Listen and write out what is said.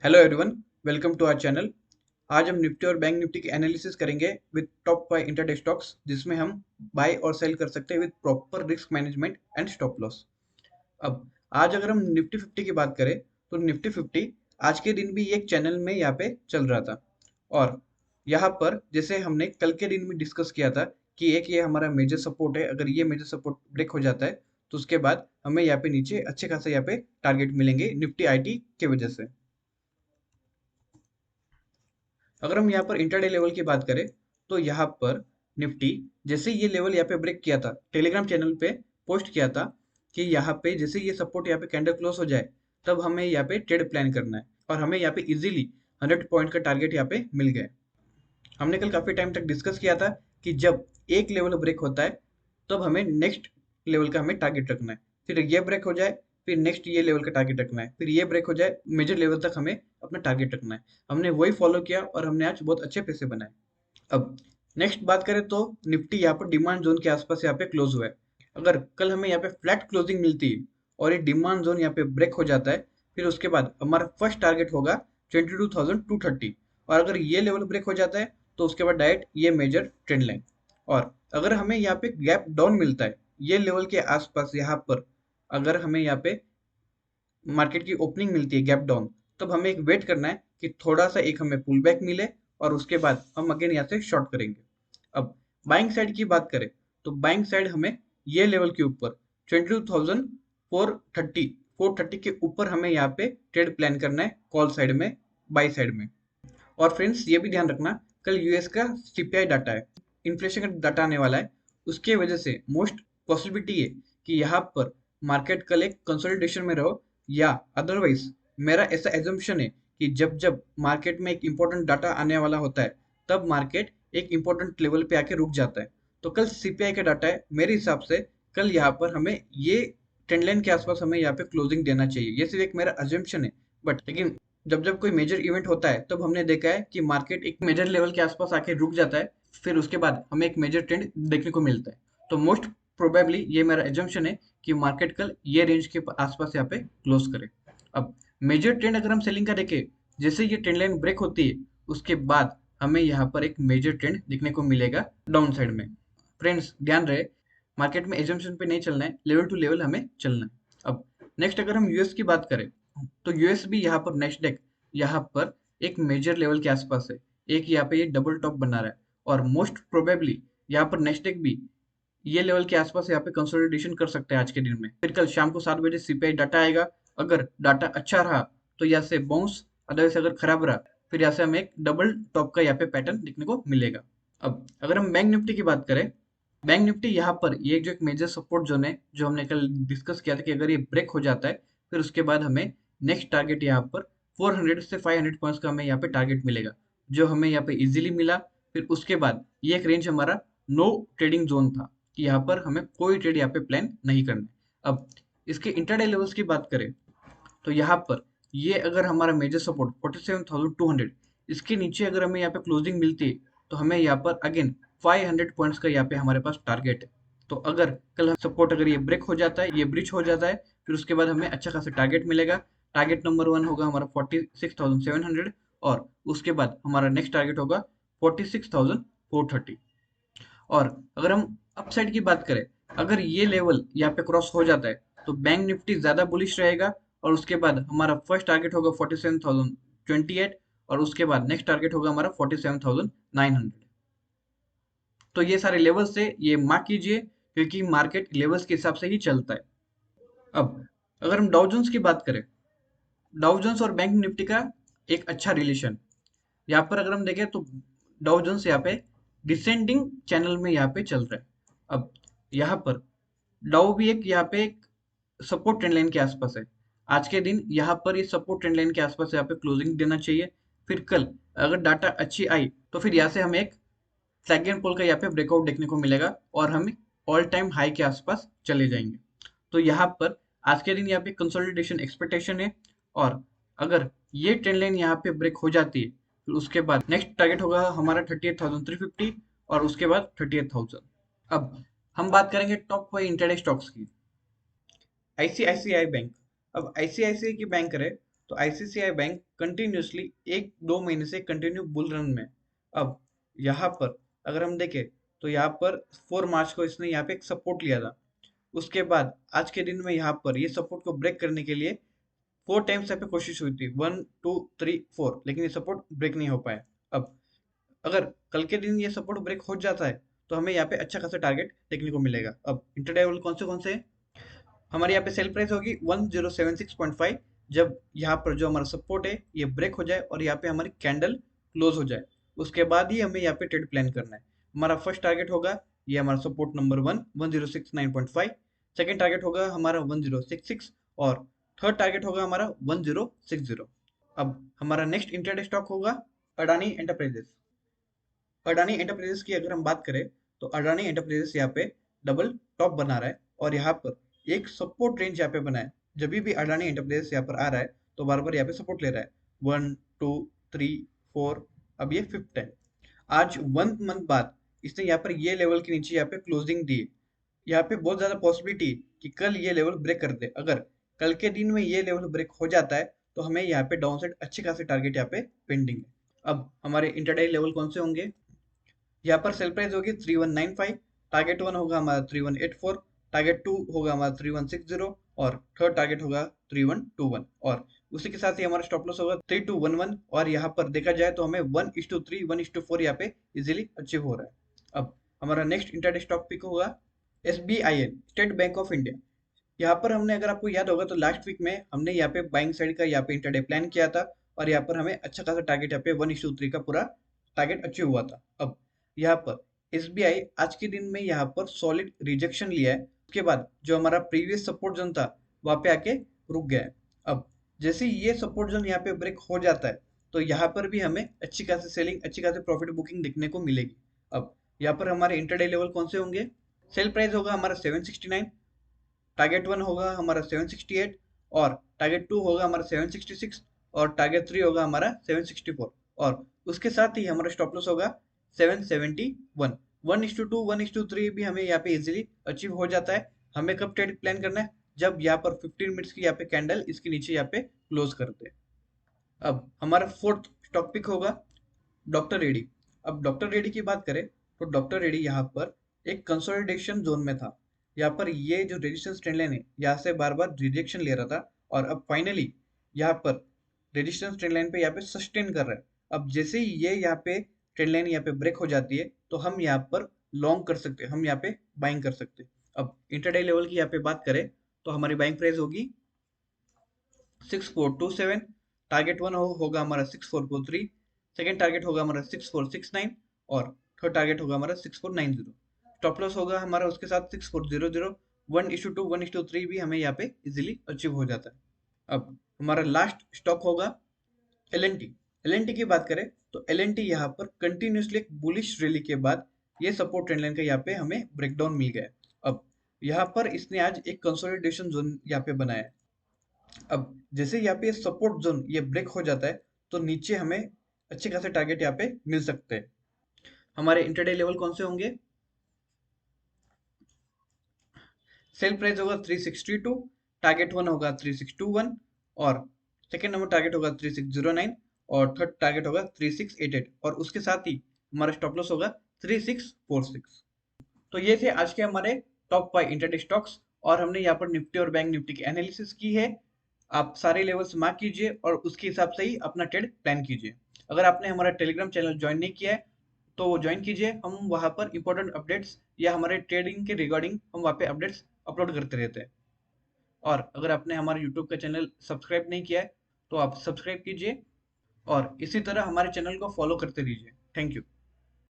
Hello everyone, welcome to our channel. आज हम निफ्टी और बैंक निफ्टी की एनालिसिस करेंगे विद टॉप 5 इंट्राडे स्टॉक्स, जिसमें हम बाय और सेल कर सकते हैं with proper risk management and stop loss. अब आज अगर हम निफ्टी 50 की बात करें तो निफ्टी 50 आज के दिन भी एक चैनल में यहाँ पे चल रहा था। और यहाँ पर जैसे हमने कल के दिन में डिस्कस किया था कि एक ये हमारा मेजर सपोर्ट है, अगर ये मेजर सपोर्ट ब्रेक हो जाता है तो उसके बाद हमें यहाँ पे नीचे अच्छे खासे यहाँ पे टारगेट मिलेंगे निफ्टी आईटी की वजह से। अगर हम यहाँ पर इंटरडे लेवल की बात करें तो यहाँ पर निफ्टी जैसे ये लेवल यहाँ पे ब्रेक किया था, टेलीग्राम चैनल पे पोस्ट किया था कि यहाँ पे जैसे ये सपोर्ट यहाँ पे कैंडल क्लोज हो जाए तब हमें यहाँ पे ट्रेड प्लान करना है। और हमें यहाँ पे इजीली 100 पॉइंट का टारगेट यहाँ पे मिल गया। हमने कल काफी टाइम तक डिस्कस किया था कि जब एक लेवल ब्रेक होता है तब हमें नेक्स्ट लेवल का हमें टारगेट रखना है, फिर ये ब्रेक हो जाए फिर नेक्स्ट ये लेवल का टारगेट रखना है, फिर ये ब्रेक हो जाए मेजर लेवल तक हमें अपना टारगेट रखना है। हमने वही फॉलो किया और हमने आज बहुत अच्छे पैसे बनाए। अब नेक्स्ट बात करें तो निफ्टी यहाँ पर डिमांड जोन के आसपास यहाँ पे क्लोज हुआ है। अगर कल हमें यहाँ पे फ्लैट क्लोजिंग मिलती है और ये डिमांड जोन यहाँ पे ब्रेक हो जाता है, फिर उसके बाद हमारा फर्स्ट टारगेट होगा 22,230। और अगर ये लेवल ब्रेक हो जाता है तो उसके बाद डायरेक्ट ये मेजर ट्रेंड लाइन। और अगर हमें यहाँ पे गैप डाउन मिलता है ये लेवल के आसपास, यहाँ पर अगर हमें यहाँ पे मार्केट की ओपनिंग मिलती है गैप डाउन, तब हमें एक वेट करना है कि थोड़ा सा एक हमें पुल बैक मिले और उसके बाद हम अगेन यहाँ से शॉर्ट करेंगे। अब बाइंग साइड की बात करें तो बाइंग साइड हमें ये लेवल के ऊपर 22,430 के ऊपर हमें यहाँ पे ट्रेड प्लान करना है कॉल साइड में, बाई साइड में। और फ्रेंड्स ये भी ध्यान रखना, कल यूएस का सीपीआई डाटा है, इन्फ्लेशन का डाटा आने वाला है। उसके वजह से मोस्ट पॉसिबिलिटी है कि यहाँ पर मार्केट कल एक कंसोलिडेशन में रहो, या अदरवाइज मेरा ऐसा एजम्पशन है कि जब जब मार्केट में एक इम्पोर्टेंट डाटा आने वाला होता है तब मार्केट एक इम्पोर्टेंट लेवल पे आके रुक जाता है। तो कल सीपीआई का डाटा है, मेरे हिसाब से कल यहाँ पर हमें ये ट्रेंड लाइन के आसपास हमें यहाँ पे क्लोजिंग देना चाहिए। ये सिर्फ एक मेरा अजम्पशन है, बट लेकिन जब जब कोई मेजर इवेंट होता है तब हमने देखा है कि मार्केट एक मेजर लेवल के आसपास आके रुक जाता है, फिर उसके बाद हमें एक मेजर ट्रेंड देखने को मिलता है। तो मोस्ट प्रोबेबली ये मेरा एजम्पशन है कि मार्केट कल ये रेंज के आसपास यहाँ पे क्लोज करे। अब मेजर ट्रेंड अगर हम सेलिंग का देखें, जैसे ये ट्रेंड लाइन ब्रेक होती है उसके बाद हमें यहाँ पर एक मेजर ट्रेंड देखने को मिलेगा डाउन साइड में। फ्रेंड्स ध्यान रहे, मार्केट में एजम्पशन पे नहीं चलना है, लेवल टू लेवल हमें चलना है। अब नेक्स्ट अगर हम यूएस की बात करें तो यूएस भी यहाँ पर नेस्डेक यहाँ पर एक मेजर लेवल के आसपास है, एक यहाँ पे ये डबल टॉप बना रहा है। और मोस्ट प्रोबेबली यहाँ पर नेस्डेक भी ये लेवल के आसपास यहाँ पे कंसोलिडेशन कर सकते हैं आज के दिन में। फिर कल शाम को 7 बजे सीपीआई डाटा आएगा, अगर डाटा अच्छा रहा तो यहाँ से बाउंस, अदरवाइज अगर खराब रहा फिर यहाँ से हमें एक डबल टॉप का यहाँ पे पैटर्न देखने को मिलेगा। अब अगर हम बैंक निफ्टी की बात करें, बैंक निफ्टी यहाँ पर ये जो एक मेजर सपोर्ट जोन है जो हमने कल डिस्कस किया था कि अगर ये ब्रेक हो जाता है फिर उसके बाद हमें नेक्स्ट टारगेट यहाँ पर 400 से 500 पॉइंट्स का हमें यहाँ पे टारगेट मिलेगा, जो हमें यहाँ पे इजीली मिला। फिर उसके बाद ये एक रेंज हमारा नो ट्रेडिंग जोन था कि यहाँ पर हमें कोई ट्रेड यहाँ पे प्लान नहीं करना है। अब इसके इंटरडे लेवल्स की बात करें तो यहाँ पर ये अगर हमारा मेजर सपोर्ट 47,200, इसके नीचे अगर हमें यहाँ पे क्लोजिंग मिलती है तो हमें यहाँ पर अगेन 500 पॉइंट्स का यहाँ पे हमारे पास टारगेट है। तो अगर कल सपोर्ट अगर ये ब्रेक हो जाता है, ये ब्रिज हो जाता है, फिर उसके बाद हमें अच्छा खासा टारगेट मिलेगा। टारगेट नंबर 1 होगा हमारा 46,700 और उसके बाद हमारा नेक्स्ट टारगेट होगा 46,430। और अगर हम अपसाइड की बात करें, अगर ये लेवल यहाँ पे क्रॉस हो जाता है तो बैंक निफ्टी ज्यादा बुलिश रहेगा और उसके बाद हमारा फर्स्ट टारगेट होगा 47,028 और उसके बाद नेक्स्ट टारगेट होगा हमारा 47,900। तो ये सारे लेवल्स से ये मार्क कीजिए क्योंकि मार्केट लेवल्स के हिसाब से ही चलता है। अब अगर हम डाउ जोन्स की बात करें, डाउ जोन्स और बैंक निफ्टी का एक अच्छा रिलेशन यहाँ पर अगर हम देखें तो डाउ जोन्स यहाँ पे डिसेंडिंग चैनल में यहाँ पे चल रहा है। अब यहाँ पर डाउ भी एक यहाँ पे एक सपोर्ट ट्रेंड लाइन के आसपास है। आज के दिन यहाँ पर ये सपोर्ट ट्रेंड लाइन के आसपास यहाँ पे क्लोजिंग देना चाहिए। फिर कल अगर डाटा अच्छी आई तो फिर यहाँ से हमें एक फ्लैग पोल का यहाँ पे ब्रेकआउट देखने को मिलेगा और हम ऑल टाइम हाई के आसपास चले जाएंगे। तो यहाँ पर आज के दिन यहाँ पे कंसोलिडेशन एक्सपेक्टेशन है। और अगर ये ट्रेंड लाइन यहाँ पे ब्रेक हो जाती है फिर उसके बाद नेक्स्ट टारगेट होगा हमारा 38,350 और उसके बाद 38,000। अब हम बात करेंगे टॉप 5 इंटरडे स्टॉक्स की। ICICI bank. अब आईसीआईसीआई की बैंक करें तो आईसीआईसीआई बैंक कंटिन्यूसली 1-2 महीने से कंटिन्यू बुल रन में। अब यहाँ पर अगर हम देखें तो यहाँ पर 4 मार्च को इसने यहाँ पे एक सपोर्ट लिया था। उसके बाद आज के दिन में यहाँ पर ये सपोर्ट को ब्रेक करने के लिए 4 टाइम्स यहाँ पे कोशिश हुई थी, 1 2 3 4, लेकिन ये सपोर्ट ब्रेक नहीं हो पाया। अब अगर कल के दिन ये सपोर्ट ब्रेक हो जाता है तो हमें यहाँ पे अच्छा खासा टारगेट देखने को मिलेगा। अब इंटरडे लेवल कौन से हैं? हमारे यहाँ पे सेल प्राइस होगी 1076.5। जब यहाँ पर जो हमारा सपोर्ट है ये ब्रेक हो जाए और यहाँ पे हमारी कैंडल क्लोज हो जाए, उसके बाद ही हमें यहाँ पे ट्रेड प्लान करना है। हमारा फर्स्ट टारगेट होगा ये हमारा सपोर्ट नंबर 1 1069.5, सेकेंड टारगेट होगा हमारा 1066 और थर्ड टारगेट होगा हमारा 1060। अब हमारा नेक्स्ट इंटरडे स्टॉक होगा अडानी एंटरप्राइजेस। अडानी एंटरप्राइजेस की अगर हम बात करें तो अडानी एंटरप्राइजेस यहाँ पे डबल टॉप बना रहा है और यहाँ पर एक सपोर्ट रेंज यहाँ पे बना है। जब भी अडानी एंटरप्राइजेस यहाँ पर आ रहा है तो बार बार यहाँ पे सपोर्ट ले रहा है, 1 2 3 4, अब ये 5th है। आज 1 मंथ बाद इसने यहाँ पर ये लेवल के नीचे यहाँ पे क्लोजिंग दी। यहाँ पे बहुत ज्यादा पॉसिबिलिटी कि कल ये लेवल ब्रेक कर दे। अगर कल के दिन में ये लेवल ब्रेक हो जाता है तो हमें यहाँ पे डाउन साइड अच्छे खासे टारगेट यहाँ पे पेंडिंग है। अब हमारे इंटरडे लेवल कौन से होंगे? यहाँ पर सेल प्राइस होगी 3195, टारगेट 1 होगा हमारा 3184, टारगेट 2 होगा हमारा 3160 और थर्ड टारगेट होगा 3121 और उसी के साथ ही हमारा स्टॉप लॉस होगा 3211। और यहाँ पर देखा जाए तो हमें 1:3 1:4 यहाँ पे इजीली अचीव हो रहा है। अब हमारा नेक्स्ट इंटरडे स्टॉक पिक होगा SBIN, state bank of India. यहाँ पर हमने, अगर आपको याद होगा तो लास्ट वीक में हमने यहाँ पे बाइंग साइड का यहाँ पे इंटरडे प्लान किया था और यहाँ पर हमें अच्छा खासा टारगेट यहाँ पे 1:3 का पूरा टारगेट अचीव हुआ था। अब यहाँ पर एसबीआई आज के दिन में यहाँ पर सॉलिड रिजेक्शन लिया है। उसके बाद जो हमारा प्रीवियस सपोर्ट जोन था वहां पे आके रुक गया है। अब जैसे ये सपोर्ट जोन यहाँ पे ब्रेक हो जाता है तो यहाँ पर भी हमें अच्छी खासी सेलिंग, अच्छी खासी प्रॉफिट बुकिंग देखने को मिलेगी। अब यहाँ पर हमारे इंटरडे लेवल कौन से होंगे? सेल प्राइस होगा हमारा 769, टारगेट 1 होगा हमारा 768 और टारगेट 2 होगा हमारा 766 और टारगेट 3 होगा हमारा 764 और उसके साथ ही हमारा स्टॉप लॉस होगा 771। 1:2 1:3 भी हमें यहाँ पे इजीली अचीव हो जाता है। हमें कब ट्रेड प्लान करना है? जब यहाँ पर 15 मिनट्स की यहाँ पे कैंडल इसके नीचे यहाँ पे क्लोज करते हैं। अब हमारा फोर्थ स्टॉक पिक होगा डॉक्टर रेडी। अब डॉक्टर रेडी की बात करें तो डॉक्टर रेडी यहाँ पर एक कंसोलिडेशन जोन में था। यहाँ पर ये जो रेजिस्टेंस ट्रेंड लाइन है यहाँ से बार बार रिजेक्शन ले रहा था और अब फाइनली यहाँ पर रेजिस्टेंस ट्रेंड लाइन पे यहाँ पे सस्टेन कर रहा है। अब जैसे ही ये यहाँ पे ट्रेंड लाइन यहाँ पे ब्रेक हो जाती है तो हम यहाँ पर लॉन्ग कर सकते हैं, हम यहाँ पे बाइंग कर सकते हैं। अब इंटरडे लेवल की यहाँ पे बात करें तो हमारी बाइंग प्राइस होगी 6427, टारगेट 1 होगा हमारा 6443, सेकेंड टारगेट होगा हमारा 6469 और थर्ड टारगेट होगा हमारा 6490। स्टॉप लॉस होगा हमारा उसके साथ 6400। 1:2 1:3 भी हमें यहाँ पे इजीली अचीव हो जाता है। अब हमारा लास्ट स्टॉक होगा एलएनटी। एलएनटी की बात करें तो एलएनटी यहाँ पर कंटिन्यूसली एक बुलिश रैली के बाद ये सपोर्ट ट्रेंड लाइन का यहाँ पे हमें ब्रेकडाउन मिल गया है। अब यहाँ पर इसने आज एक कंसोलिडेशन जोन यहाँ पे बनाया है। अब जैसे यहाँ पे सपोर्ट जोन ये ब्रेक हो जाता है तो नीचे हमें अच्छे खासे टारगेट यहाँ पे मिल सकते हैं। हमारे इंटरडे लेवल कौन से होंगे? सेल प्राइस होगा 362, टारगेट 1 होगा 3621 और सेकेंड नंबर टारगेट होगा 3609 और थर्ड टारगेट होगा 3688 और उसके साथ ही हमारा स्टॉप लॉस होगा 3646। तो ये थे आज के हमारे टॉप 5 इंटरडे स्टॉक्स और हमने यहाँ पर निफ्टी और बैंक निफ्टी की एनालिसिस की है। आप सारे लेवल्स मार्क कीजिए और उसके हिसाब से ही अपना ट्रेड प्लान कीजिए। अगर आपने हमारा टेलीग्राम चैनल ज्वाइन नहीं किया है तो वो ज्वाइन कीजिए। हम वहाँ पर इंपॉर्टेंट अपडेट्स या हमारे ट्रेडिंग के रिगार्डिंग हम वहाँ पे अपडेट्स अपलोड करते रहते हैं। और अगर आपने हमारे यूट्यूब का चैनल सब्सक्राइब नहीं किया है तो आप सब्सक्राइब कीजिए और इसी तरह हमारे चैनल को फॉलो करते रहिए। Thank you.